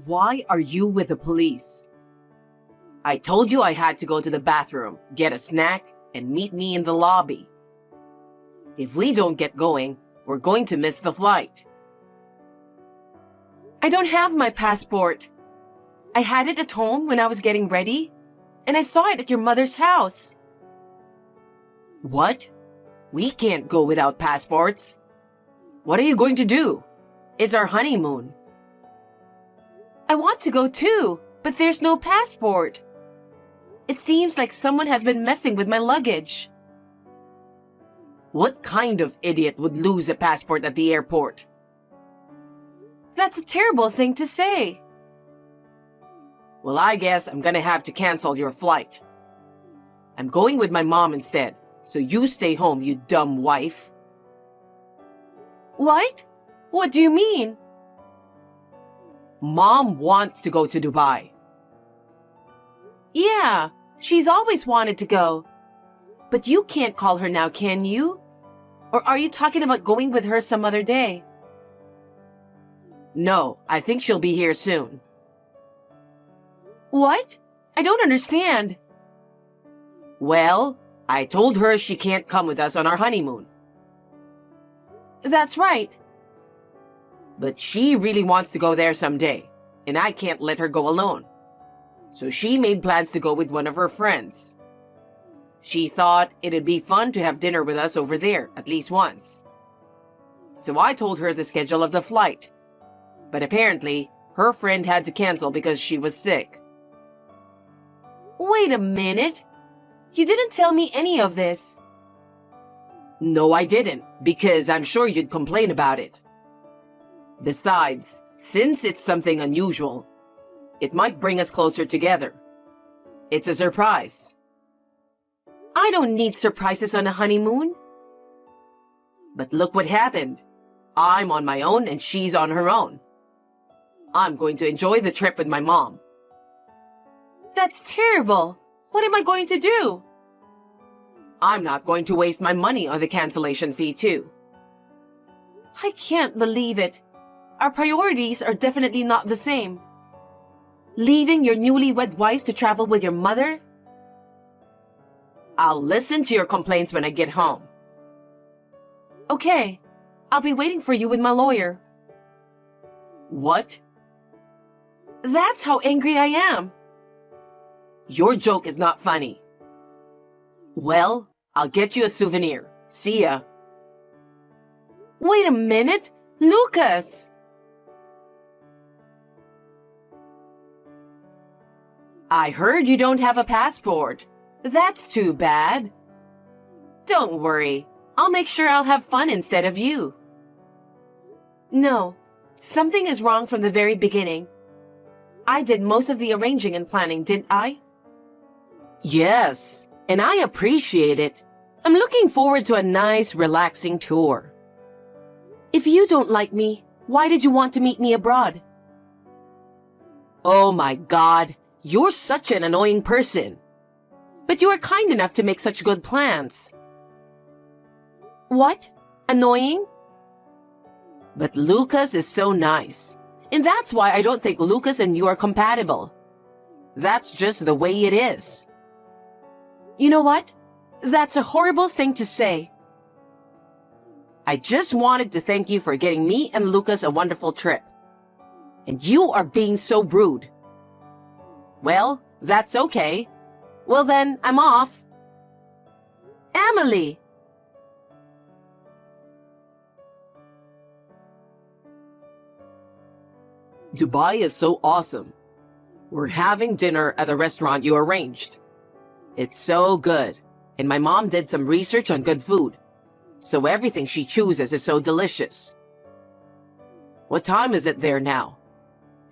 Why are you with the police? I told you I had to go to the bathroom, get a snack, and meet me in the lobby. If we don't get going, we're going to miss the flight. I don't have my passport. I had it at home when I was getting ready, and I saw it at your mother's house. What? We can't go without passports. What are you going to do? It's our honeymoon. I want to go too, but there's no passport. It seems like someone has been messing with my luggage. What kind of idiot would lose a passport at the airport? That's a terrible thing to say. Well, I guess I'm gonna have to cancel your flight. I'm going with my mom instead, so you stay home, you dumb wife. What? What do you mean? Mom wants to go to Dubai. Yeah, she's always wanted to go. But you can't call her now, can you? Or are you talking about going with her some other day? No, I think she'll be here soon. What? I don't understand. Well, I told her she can't come with us on our honeymoon. That's right. But she really wants to go there someday, and I can't let her go alone. So she made plans to go with one of her friends. She thought it'd be fun to have dinner with us over there at least once. So I told her the schedule of the flight. But apparently, her friend had to cancel because she was sick. Wait a minute. You didn't tell me any of this. No, I didn't, because I'm sure you'd complain about it. Besides, since it's something unusual, it might bring us closer together. It's a surprise. I don't need surprises on a honeymoon. But look what happened. I'm on my own and she's on her own. I'm going to enjoy the trip with my mom. That's terrible. What am I going to do? I'm not going to waste my money on the cancellation fee too. I can't believe it. Our priorities are definitely not the same. Leaving your newlywed wife to travel with your mother? I'll listen to your complaints when I get home. Okay, I'll be waiting for you with my lawyer. What? That's how angry I am. Your joke is not funny. Well, I'll get you a souvenir. See ya. Wait a minute, Lucas! I heard you don't have a passport. That's too bad. Don't worry. I'll make sure I'll have fun instead of you. No, something is wrong from the very beginning. I did most of the arranging and planning, didn't I? Yes, and I appreciate it. I'm looking forward to a nice, relaxing tour. If you don't like me, why did you want to meet me abroad? Oh my God, you're such an annoying person. But you are kind enough to make such good plans. What? Annoying? But Lucas is so nice. And that's why I don't think Lucas and you are compatible. That's just the way it is. You know what? That's a horrible thing to say. I just wanted to thank you for getting me and Lucas a wonderful trip. And you are being so rude. Well, that's okay. Well then, I'm off. Emily! Dubai is so awesome. We're having dinner at a restaurant you arranged. It's so good, and my mom did some research on good food, so everything she chooses is so delicious. What time is it there now?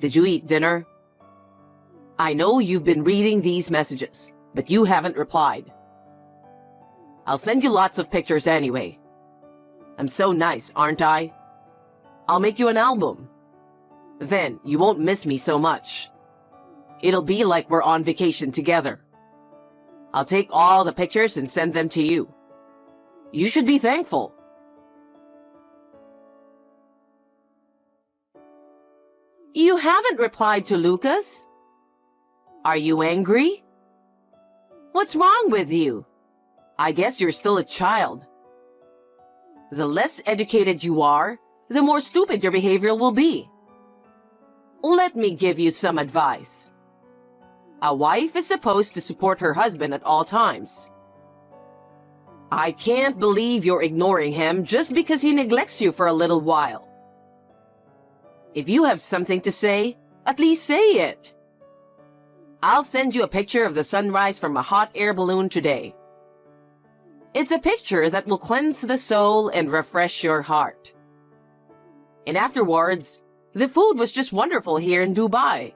Did you eat dinner? I know you've been reading these messages, but you haven't replied. I'll send you lots of pictures anyway. I'm so nice, aren't I? I'll make you an album. Then you won't miss me so much. It'll be like we're on vacation together. I'll take all the pictures and send them to you. You should be thankful. You haven't replied to Lucas. Are you angry? What's wrong with you? I guess you're still a child. The less educated you are, the more stupid your behavior will be. Let me give you some advice. A wife is supposed to support her husband at all times. I can't believe you're ignoring him just because he neglects you for a little while. If you have something to say, at least say it. I'll send you a picture of the sunrise from a hot air balloon today. It's a picture that will cleanse the soul and refresh your heart. And afterwards, the food was just wonderful here in Dubai.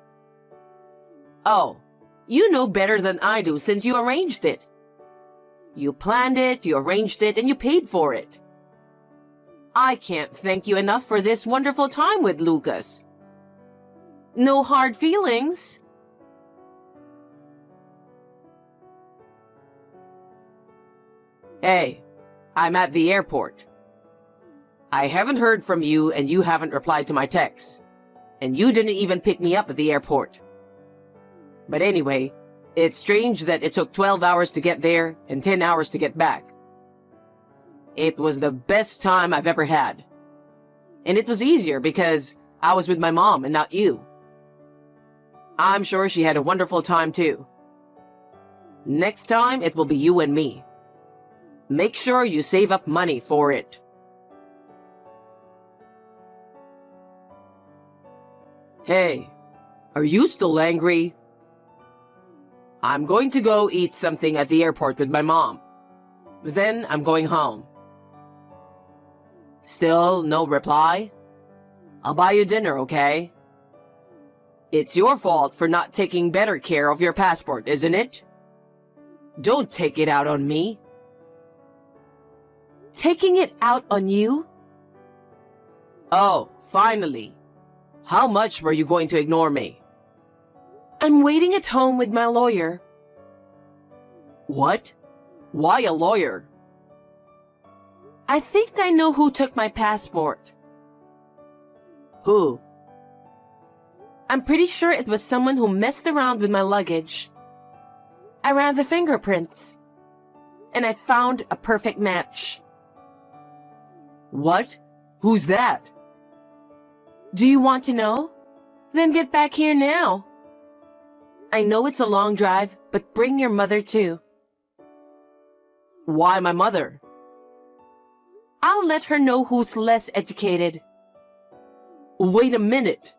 Oh, you know better than I do since you arranged it. You planned it, you arranged it, and you paid for it. I can't thank you enough for this wonderful time with Lucas. No hard feelings. Hey, I'm at the airport. I haven't heard from you and you haven't replied to my texts. And you didn't even pick me up at the airport. But anyway, it's strange that it took 12 hours to get there and 10 hours to get back. It was the best time I've ever had. And it was easier because I was with my mom and not you. I'm sure she had a wonderful time too. Next time, it will be you and me. Make sure you save up money for it. Hey, are you still angry? I'm going to go eat something at the airport with my mom. Then I'm going home. Still no reply? I'll buy you dinner, okay? It's your fault for not taking better care of your passport, isn't it? Don't take it out on me. Taking it out on you? Oh, finally. How much were you going to ignore me? I'm waiting at home with my lawyer. What? Why a lawyer? I think I know who took my passport. Who? I'm pretty sure it was someone who messed around with my luggage. I ran the fingerprints. And I found a perfect match. What? Who's that? Do you want to know? Then get back here now. I know it's a long drive, but bring your mother too. Why my mother? I'll let her know who's less educated. Wait a minute.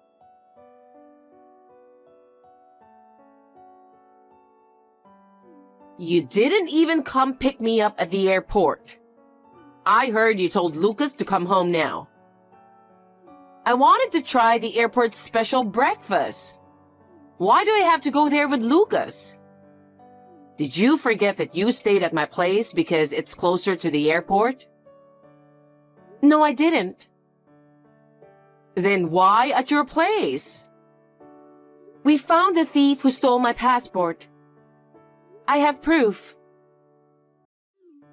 You didn't even come pick me up at the airport. I heard you told Lucas to come home now. I wanted to try the airport's special breakfast. Why do I have to go there with Lucas? Did you forget that you stayed at my place because it's closer to the airport? No, I didn't. Then why at your place? We found the thief who stole my passport. I have proof.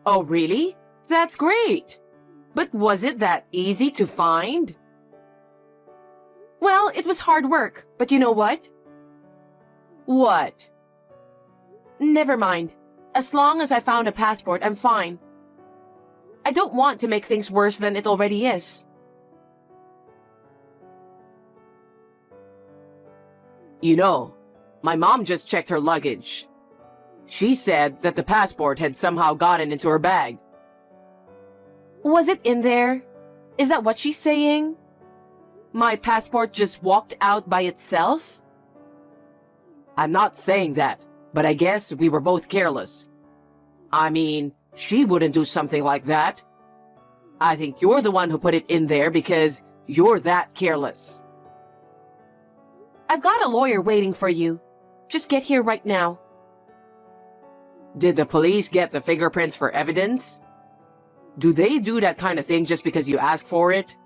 Oh, really? That's great. But was it that easy to find? Well, it was hard work, but you know what? What? Never mind. As long as I found a passport, I'm fine. I don't want to make things worse than it already is. You know, my mom just checked her luggage. She said that the passport had somehow gotten into her bag. Was it in there? Is that what she's saying? My passport just walked out by itself? I'm not saying that, but I guess we were both careless. I mean, she wouldn't do something like that. I think you're the one who put it in there because you're that careless. I've got a lawyer waiting for you. Just get here right now. Did the police get the fingerprints for evidence? Do they do that kind of thing just because you ask for it?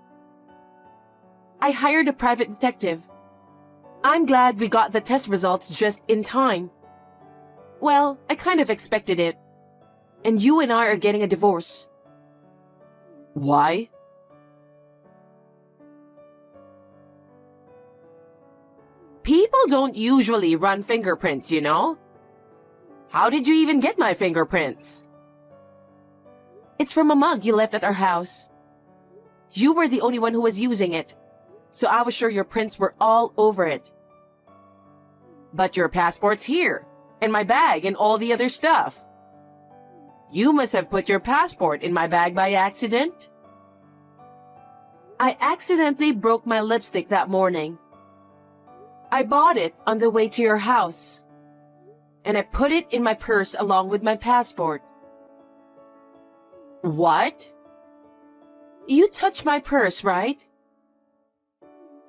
I hired a private detective. I'm glad we got the test results just in time. Well, I kind of expected it. And you and I are getting a divorce. Why? People don't usually run fingerprints, you know? How did you even get my fingerprints? It's from a mug you left at our house. You were the only one who was using it, so I was sure your prints were all over it. But your passport's here, and my bag, and all the other stuff. You must have put your passport in my bag by accident. I accidentally broke my lipstick that morning. I bought it on the way to your house, and I put it in my purse along with my passport. What? You touched my purse, right?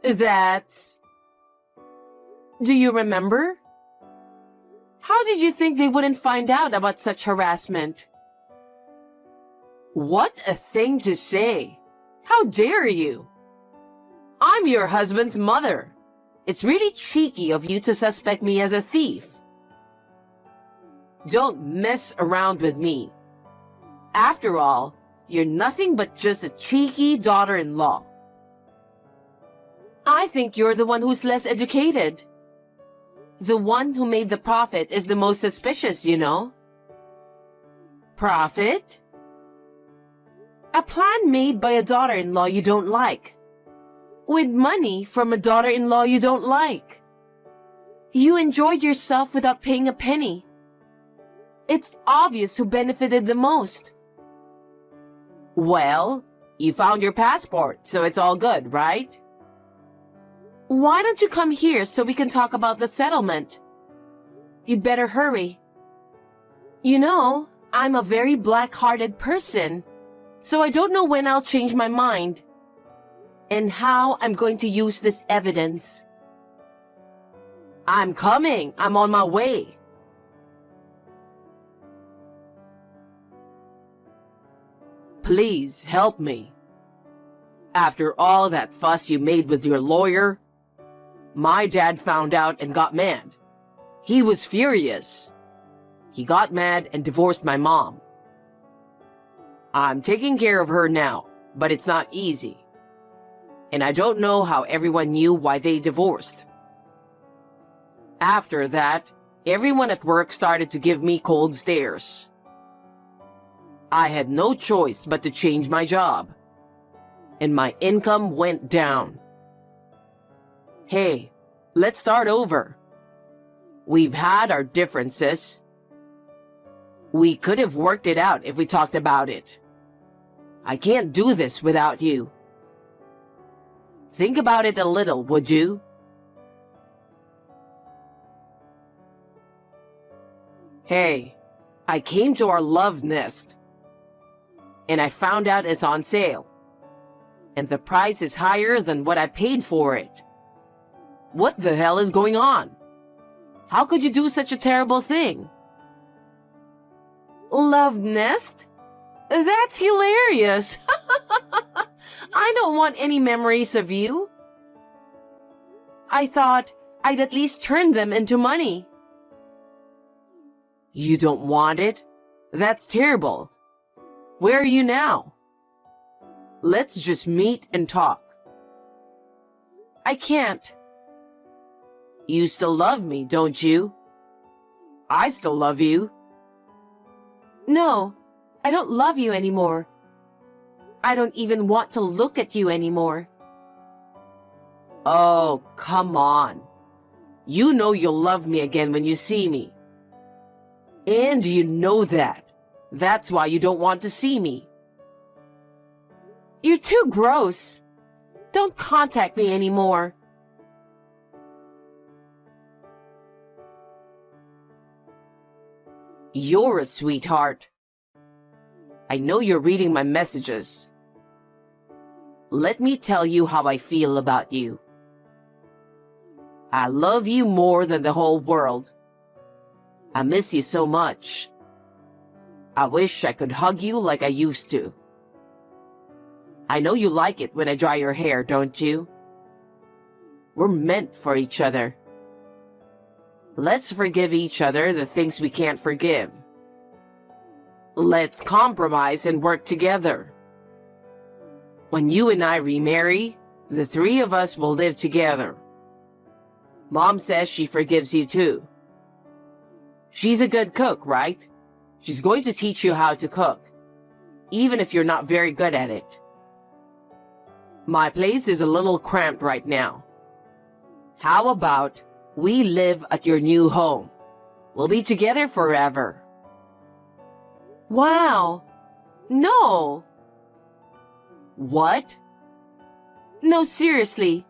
That's... Do you remember? How did you think they wouldn't find out about such harassment? What a thing to say! How dare you? I'm your husband's mother. It's really cheeky of you to suspect me as a thief. Don't mess around with me. After all, you're nothing but just a cheeky daughter-in-law. I think you're the one who's less educated. The one who made the profit is the most suspicious, you know. Profit? A plan made by a daughter-in-law you don't like. With money from a daughter-in-law you don't like. You enjoyed yourself without paying a penny. It's obvious who benefited the most. Well, you found your passport, so it's all good, right? Why don't you come here so we can talk about the settlement? You'd better hurry. You know, I'm a very black-hearted person, so I don't know when I'll change my mind and how I'm going to use this evidence. I'm coming. I'm on my way. Please help me. After all that fuss you made with your lawyer, my dad found out and got mad. He was furious. He got mad and divorced my mom. I'm taking care of her now, but it's not easy. And I don't know how everyone knew why they divorced. After that, everyone at work started to give me cold stares. I had no choice but to change my job, and my income went down. Hey, let's start over. We've had our differences. We could have worked it out if we talked about it. I can't do this without you. Think about it a little, would you? Hey, I came to our love nest, and I found out it's on sale, and the price is higher than what I paid for it. What the hell is going on? How could you do such a terrible thing? Love nest? That's hilarious. I don't want any memories of you. I thought I'd at least turn them into money. You don't want it? That's terrible. Where are you now? Let's just meet and talk. I can't. You still love me, don't you? I still love you. No, I don't love you anymore. I don't even want to look at you anymore. Oh, come on. You know you'll love me again when you see me. And you know that. That's why you don't want to see me. You're too gross. Don't contact me anymore. You're a sweetheart. I know you're reading my messages. Let me tell you how I feel about you. I love you more than the whole world. I miss you so much. I wish I could hug you like I used to. I know you like it when I dry your hair, don't you? We're meant for each other. Let's forgive each other the things we can't forgive. Let's compromise and work together. When you and I remarry, the three of us will live together. Mom says she forgives you too. She's a good cook, right? She's going to teach you how to cook, even if you're not very good at it. My place is a little cramped right now. How about we live at your new home? We'll be together forever. Wow. No. What? No, seriously.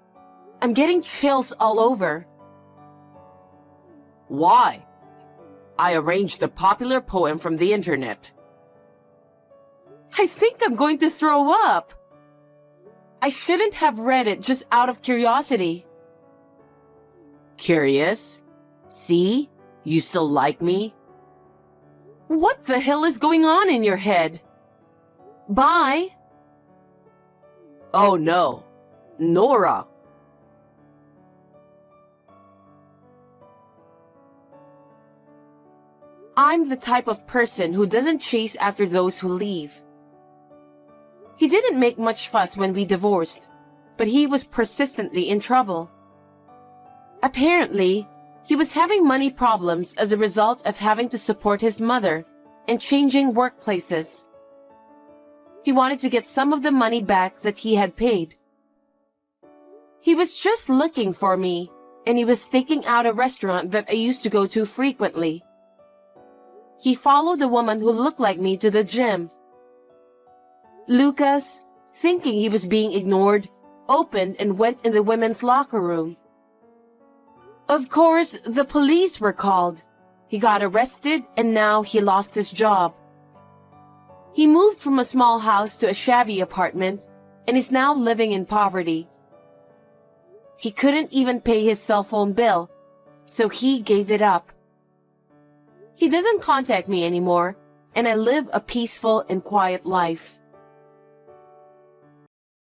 I'm getting chills all over. Why? I arranged a popular poem from the internet. I think I'm going to throw up. I shouldn't have read it just out of curiosity. Curious? See? You still like me? What the hell is going on in your head? Bye. Oh no. Nora. I'm the type of person who doesn't chase after those who leave. He didn't make much fuss when we divorced, but he was persistently in trouble. Apparently, he was having money problems as a result of having to support his mother and changing workplaces. He wanted to get some of the money back that he had paid. He was just looking for me, and he was staking out a restaurant that I used to go to frequently. He followed the woman who looked like me to the gym. Lucas, thinking he was being ignored, opened and went in the women's locker room. Of course, the police were called. He got arrested and now he lost his job. He moved from a small house to a shabby apartment and is now living in poverty. He couldn't even pay his cell phone bill, so he gave it up. He doesn't contact me anymore, and I live a peaceful and quiet life.